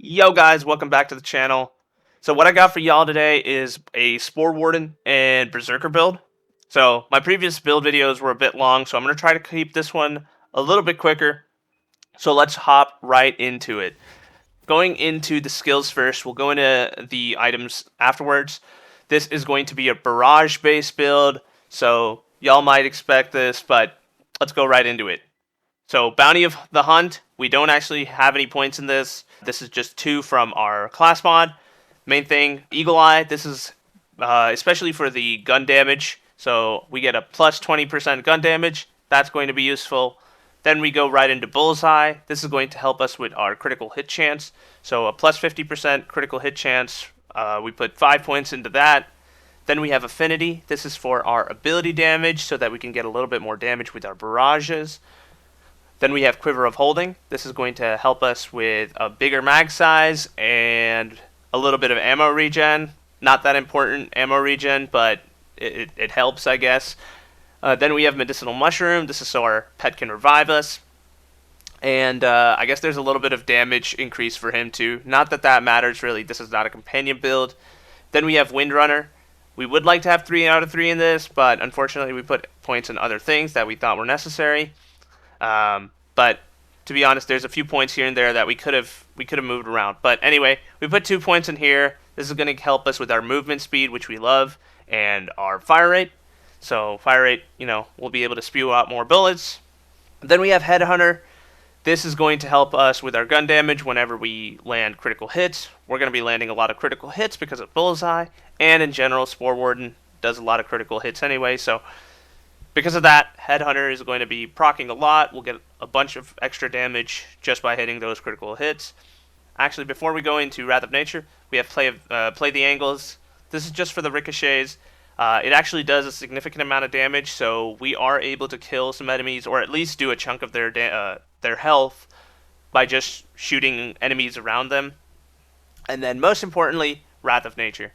Yo guys, welcome back to the channel. So what I got for y'all today is a Spore Warden and Berserker build. So my previous build videos were a bit long, so I'm going to try to keep this one a little bit quicker. So let's hop right into it. Going into the skills first, we'll go into the items afterwards. This is going to be a Barrage based build, so y'all might expect this, but let's go right into it. So Bounty of the Hunt, we don't actually have any points in this. This is just 2 from our class mod. Main thing, Eagle Eye, this is especially for the gun damage. So we get a plus 20% gun damage. That's going to be useful. Then we go right into Bullseye. This is going to help us with our critical hit chance. So a plus 50% critical hit chance. We put 5 points into that. Then we have Affinity. This is for our ability damage so that we can get a little bit more damage with our barrages. Then we have Quiver of Holding. This is going to help us with a bigger mag size and a little bit of ammo regen. Not that important ammo regen, but it helps, I guess. Then we have Medicinal Mushroom. This is so our pet can revive us. And I guess there's a little bit of damage increase for him too. Not that that matters really. This is not a companion build. Then we have Windrunner. We would like to have 3 out of 3 in this, but unfortunately we put points in other things that we thought were necessary. But to be honest, there's a few points here and there that we could have moved around. But anyway, we put 2 points in here. This is going to help us with our movement speed, which we love, and our fire rate. So fire rate, we'll be able to spew out more bullets. Then we have Headhunter. This is going to help us with our gun damage whenever we land critical hits. We're going to be landing a lot of critical hits because of Bullseye, and in general, Spore Warden does a lot of critical hits anyway, so because of that, Headhunter is going to be proccing a lot. We'll get a bunch of extra damage just by hitting those critical hits. Actually, before we go into Wrath of Nature, we have Play the Angles. This is just for the ricochets. It actually does a significant amount of damage, so we are able to kill some enemies, or at least do a chunk of their health by just shooting enemies around them. And then, most importantly, Wrath of Nature.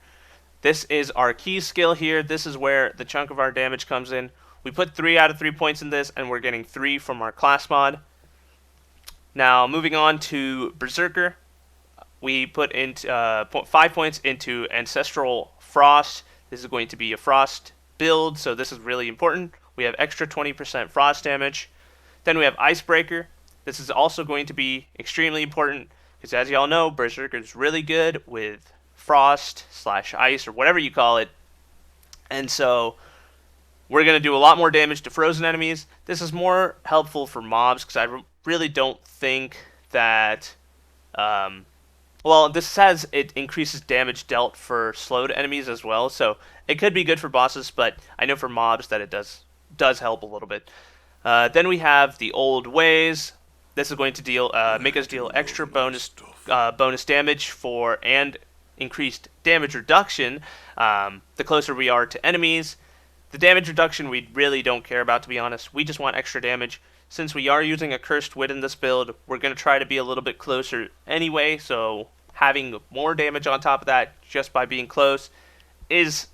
This is our key skill here. This is where the chunk of our damage comes in. We put 3 out of 3 points in this, and we're getting 3 from our class mod. Now, moving on to Berserker, we put in 5 points into Ancestral Frost. This is going to be a Frost build, so this is really important. We have extra 20% Frost damage. Then we have Icebreaker. This is also going to be extremely important, because as y'all know, Berserker is really good with Frost/Ice, or whatever you call it. And so we're going to do a lot more damage to frozen enemies. This is more helpful for mobs because I really don't think that... well, this says it increases damage dealt for slowed enemies as well, so it could be good for bosses, but I know for mobs that it does help a little bit. Then we have the Old Ways. This is going to make us deal extra bonus damage for and increased damage reduction the closer we are to enemies. The damage reduction we really don't care about, to be honest. We just want extra damage. Since we are using a Cursed Wit in this build, we're going to try to be a little bit closer anyway, so having more damage on top of that just by being close is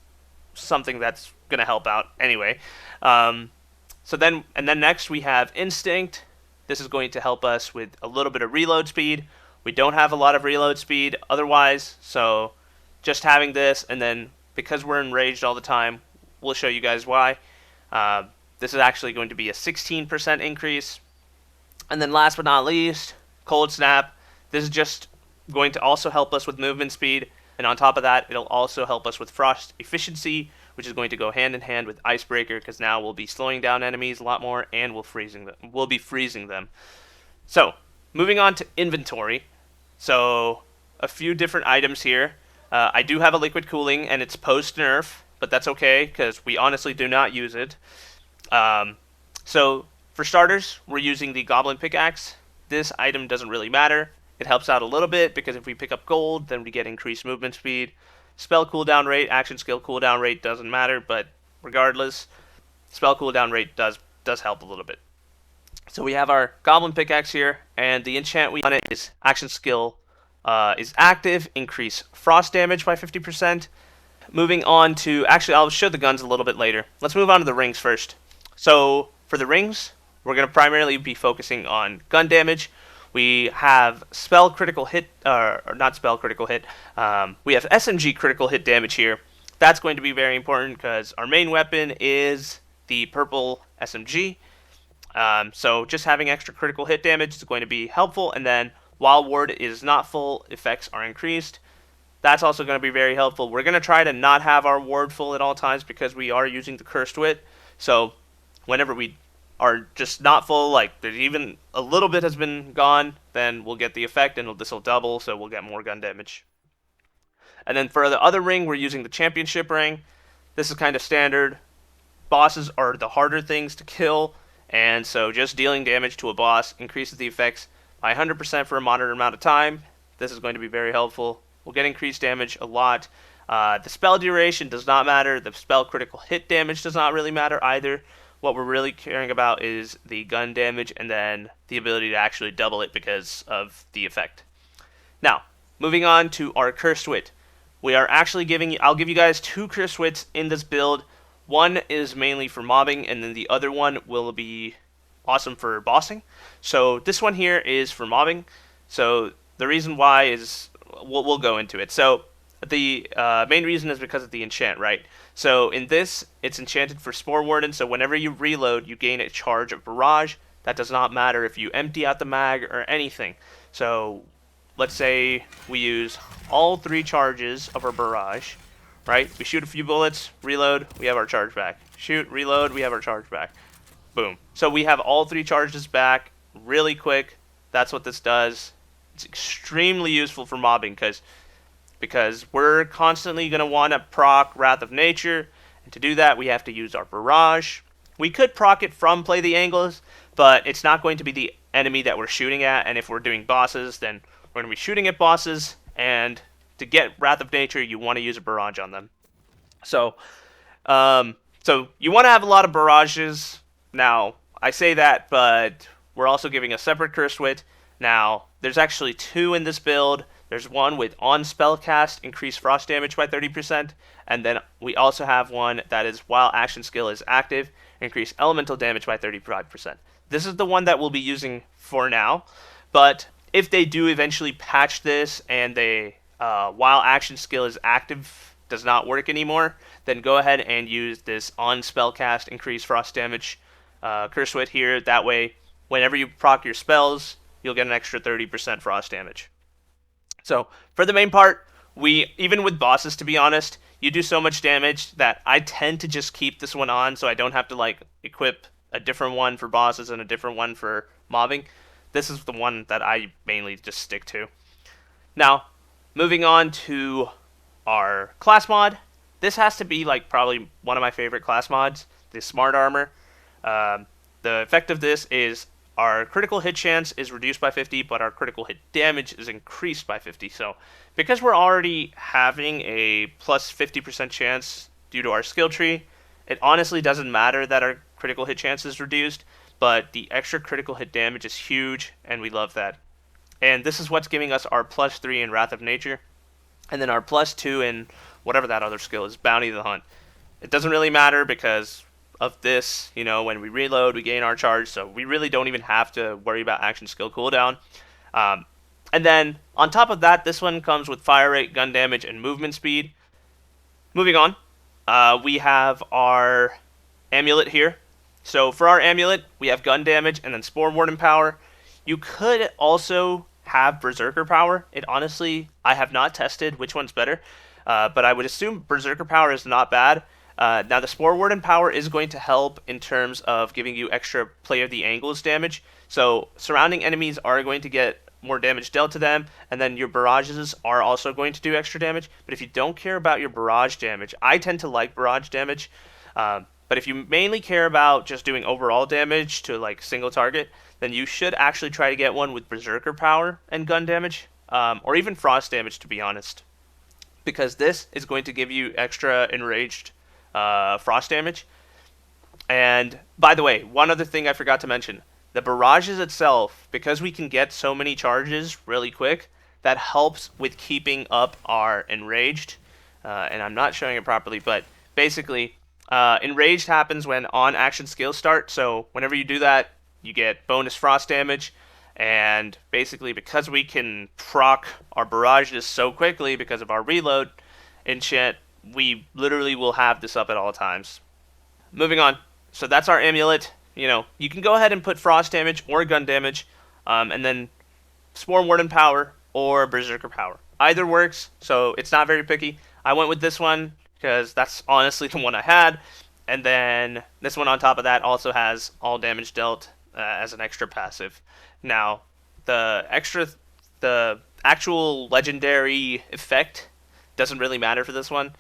something that's going to help out anyway. Then next we have Instinct. This is going to help us with a little bit of reload speed. We don't have a lot of reload speed otherwise, so just having this, and then because we're enraged all the time, we'll show you guys why. This is actually going to be a 16% increase. And then last but not least, Cold Snap. This is just going to also help us with movement speed. And on top of that, it'll also help us with Frost Efficiency, which is going to go hand in hand with Icebreaker, because now we'll be slowing down enemies a lot more, and we'll be freezing them. So, moving on to inventory. So, a few different items here. I do have a Liquid Cooling, and it's post-nerf, but that's okay, because we honestly do not use it. So, for starters, we're using the Goblin Pickaxe. This item doesn't really matter. It helps out a little bit, because if we pick up gold, then we get increased movement speed. Spell cooldown rate, action skill cooldown rate doesn't matter, but regardless, spell cooldown rate does help a little bit. So we have our Goblin Pickaxe here, and the enchant we on it is action skill is active, increase frost damage by 50%. Moving on to, actually I'll show the guns a little bit later. Let's move on to the rings first. So for the rings, we're going to primarily be focusing on gun damage. We have spell critical hit, or not spell critical hit. We have SMG critical hit damage here. That's going to be very important because our main weapon is the purple SMG. So just having extra critical hit damage is going to be helpful. And then while ward is not full, effects are increased. That's also going to be very helpful. We're going to try to not have our ward full at all times because we are using the Cursed Wit. So whenever we are just not full, like there's even a little bit has been gone, then we'll get the effect and this will double, so we'll get more gun damage. And then for the other ring, we're using the championship ring. This is kind of standard. Bosses are the harder things to kill, and so just dealing damage to a boss increases the effects by 100% for a moderate amount of time. This is going to be very helpful. We'll get increased damage a lot. The spell duration does not matter. The spell critical hit damage does not really matter either. What we're really caring about is the gun damage and then the ability to actually double it because of the effect. Now, moving on to our Cursed Wit. We are actually I'll give you guys 2 Cursed Wits in this build. One is mainly for mobbing, and then the other one will be awesome for bossing. So this one here is for mobbing. So the reason why is, we'll go into it. So the main reason is because of the enchant, right? So in this, it's enchanted for Spore Warden, so whenever you reload, you gain a charge of Barrage. That does not matter if you empty out the mag or anything. So let's say we use all 3 charges of our Barrage, right? We shoot a few bullets, reload, we have our charge back. Shoot, reload, we have our charge back. Boom. So we have all 3 charges back really quick. That's what this does. It's extremely useful for mobbing because we're constantly going to want to proc Wrath of Nature, and to do that we have to use our Barrage. We could proc it from Play the Angles, but it's not going to be the enemy that we're shooting at, and if we're doing bosses, then we're going to be shooting at bosses, and to get Wrath of Nature, you want to use a Barrage on them. So you want to have a lot of barrages. Now, I say that, but we're also giving a separate Cursed Wit. Now, there's actually 2 in this build. There's one with on spellcast, increase frost damage by 30%, and then we also have one that is while action skill is active, increase elemental damage by 35%. This is the one that we'll be using for now, but if they do eventually patch this and they while action skill is active does not work anymore, then go ahead and use this on spellcast, increase frost damage Cursed Wit here. That way, whenever you proc your spells, you'll get an extra 30% frost damage. So for the main part, even with bosses, to be honest, you do so much damage that I tend to just keep this one on so I don't have to like equip a different one for bosses and a different one for mobbing. This is the one that I mainly just stick to. Now, moving on to our class mod. This has to be like probably one of my favorite class mods, the Smart Armor. The effect of this is our critical hit chance is reduced by 50, but our critical hit damage is increased by 50. So because we're already having a plus 50% chance due to our skill tree, it honestly doesn't matter that our critical hit chance is reduced, but the extra critical hit damage is huge, and we love that. And this is what's giving us our plus 3 in Wrath of Nature, and then our plus 2 in whatever that other skill is, Bounty of the Hunt. It doesn't really matter because of this, when we reload, we gain our charge, so we really don't even have to worry about action skill cooldown. And then, on top of that, this one comes with fire rate, gun damage, and movement speed. Moving on, we have our Amulet here. So for our Amulet, we have gun damage and then Spore Warden power. You could also have BrrZerker power. Honestly, I have not tested which one's better, but I would assume BrrZerker power is not bad. Now, the Spore Warden power is going to help in terms of giving you extra Play of the Angles damage. So surrounding enemies are going to get more damage dealt to them, and then your barrages are also going to do extra damage. But if you don't care about your barrage damage, I tend to like barrage damage. But if you mainly care about just doing overall damage to like single target, then you should actually try to get one with BrrZerker power and gun damage, or even frost damage, to be honest, because this is going to give you extra enraged frost damage. And by the way, one other thing I forgot to mention, the barrages itself, because we can get so many charges really quick, that helps with keeping up our enraged. And I'm not showing it properly, but basically, enraged happens when on action skills start. So whenever you do that, you get bonus frost damage, And basically, because we can proc our barrages so quickly because of our reload enchant, we literally will have this up at all times. Moving on. So that's our amulet. You can go ahead and put frost damage or gun damage, and then Spore Warden power or Berserker power. Either works, so it's not very picky. I went with this one because that's honestly the one I had. And then this one on top of that also has all damage dealt as an extra passive. Now, the actual legendary effect doesn't really matter for this one.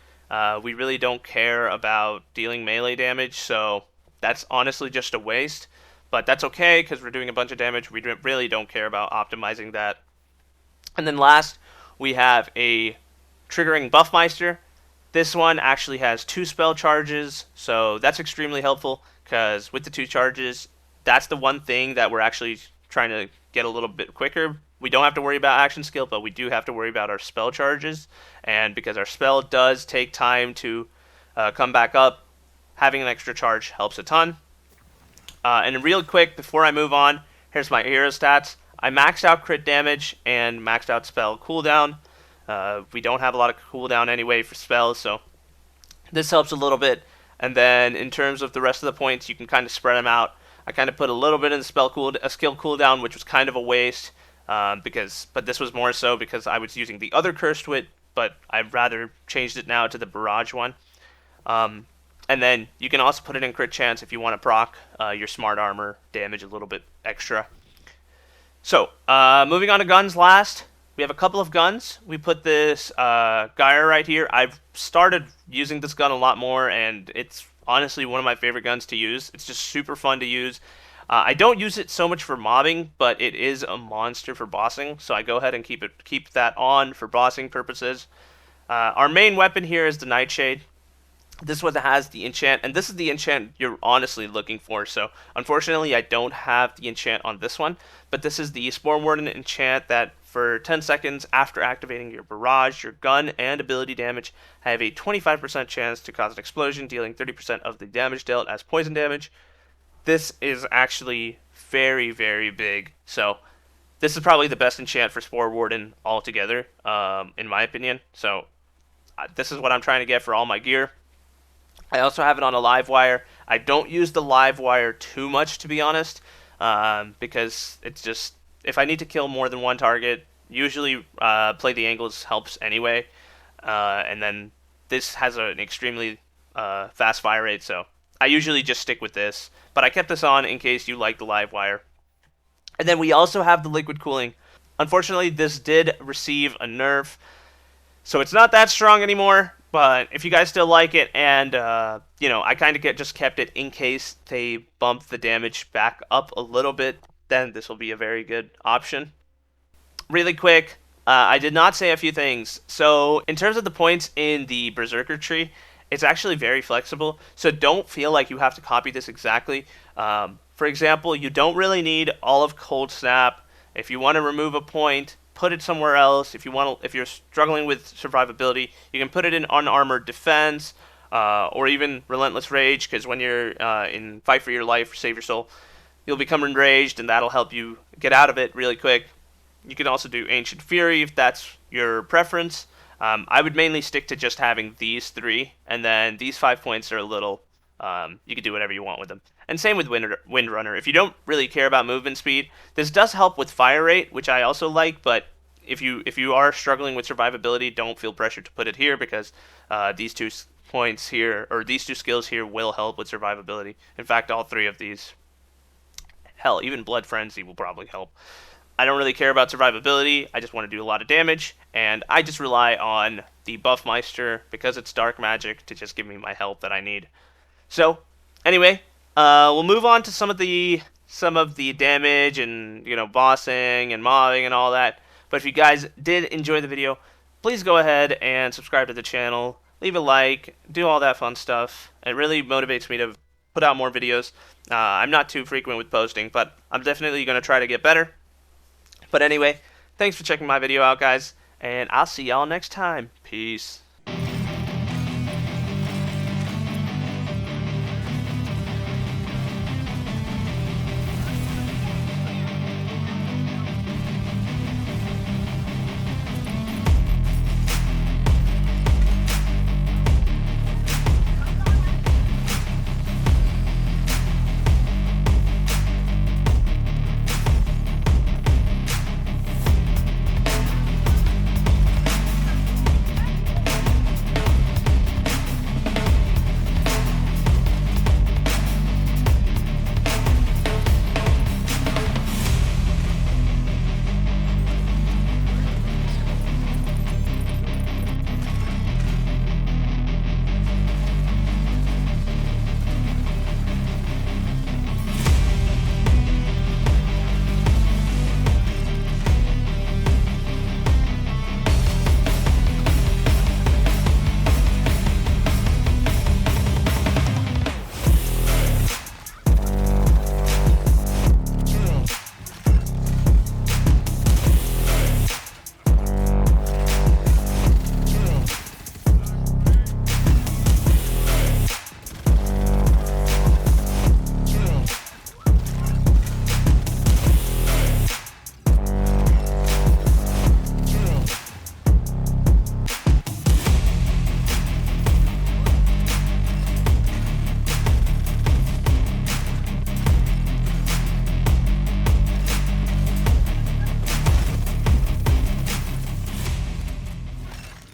We really don't care about dealing melee damage, so that's honestly just a waste. But that's okay because we're doing a bunch of damage. We really don't care about optimizing that. And then last, we have a triggering Buffmeister. This one actually has 2 spell charges, so that's extremely helpful because with the 2 charges, that's the one thing that we're actually trying to get a little bit quicker. We don't have to worry about action skill, but we do have to worry about our spell charges. And because our spell does take time to come back up, having an extra charge helps a ton. And real quick, before I move on, here's my hero stats. I maxed out crit damage and maxed out spell cooldown. We don't have a lot of cooldown anyway for spells, so this helps a little bit. And then in terms of the rest of the points, you can kind of spread them out. I kind of put a little bit in the skill cooldown, which was kind of a waste, but this was more so because I was using the other Cursed Wit, but I've rather changed it now to the Barrage one. And then you can also put it in crit chance if you want to proc your smart armor damage a little bit extra. So, moving on to guns last. We have a couple of guns. We put this Gyre right here. I've started using this gun a lot more, and it's honestly one of my favorite guns to use. It's just super fun to use. I don't use it so much for mobbing, but it is a monster for bossing, so I go ahead and keep that on for bossing purposes. Our main weapon here is the Nightshade. This one has the enchant, and this is the enchant you're honestly looking for. So unfortunately, I don't have the enchant on this one, but this is the Spore Warden enchant that for 10 seconds after activating your barrage, your gun and ability damage have a 25% chance to cause an explosion, dealing 30% of the damage dealt as poison damage. This is actually very, very big. So this is probably the best enchant for Spore Warden altogether, in my opinion. So this is what I'm trying to get for all my gear. I also have it on a live wire. I don't use the live wire too much, to be honest, because it's just, if I need to kill more than one target, usually play the angles helps anyway. And then this has an extremely fast fire rate, so I usually just stick with this. But I kept this on in case you like the live wire. And then we also have the liquid cooling. Unfortunately, this did receive a nerf, so it's not that strong anymore. But if you guys still like it, and I kind of just kept it in case they bump the damage back up a little bit, then this will be a very good option. Really quick, I did not say a few things. So in terms of the points in the Berserker tree, it's actually very flexible. So don't feel like you have to copy this exactly. For example, you don't really need all of Cold Snap. If you want to remove a point, put it somewhere else. If you're struggling with survivability, you can put it in unarmored defense, or even relentless rage, because when you're in fight for your life or save your soul, you'll become enraged, and that'll help you get out of it really quick. You can also do ancient fury if that's your preference. I would mainly stick to just having these 3, and then these 5 points are a little. You can do whatever you want with them. And same with Windrunner. If you don't really care about movement speed, this does help with fire rate, which I also like, but if you are struggling with survivability, don't feel pressured to put it here, because these 2 points here, or these 2 skills here, will help with survivability. In fact, all 3 of these. Hell, even Blood Frenzy will probably help. I don't really care about survivability, I just want to do a lot of damage, and I just rely on the Buffmeister, because it's dark magic, to just give me my health that I need. So, anyway, we'll move on to some of the damage and, bossing and mobbing and all that. But if you guys did enjoy the video, please go ahead and subscribe to the channel, leave a like, do all that fun stuff. It really motivates me to put out more videos. I'm not too frequent with posting, but I'm definitely going to try to get better. But anyway, thanks for checking my video out, guys, and I'll see y'all next time. Peace.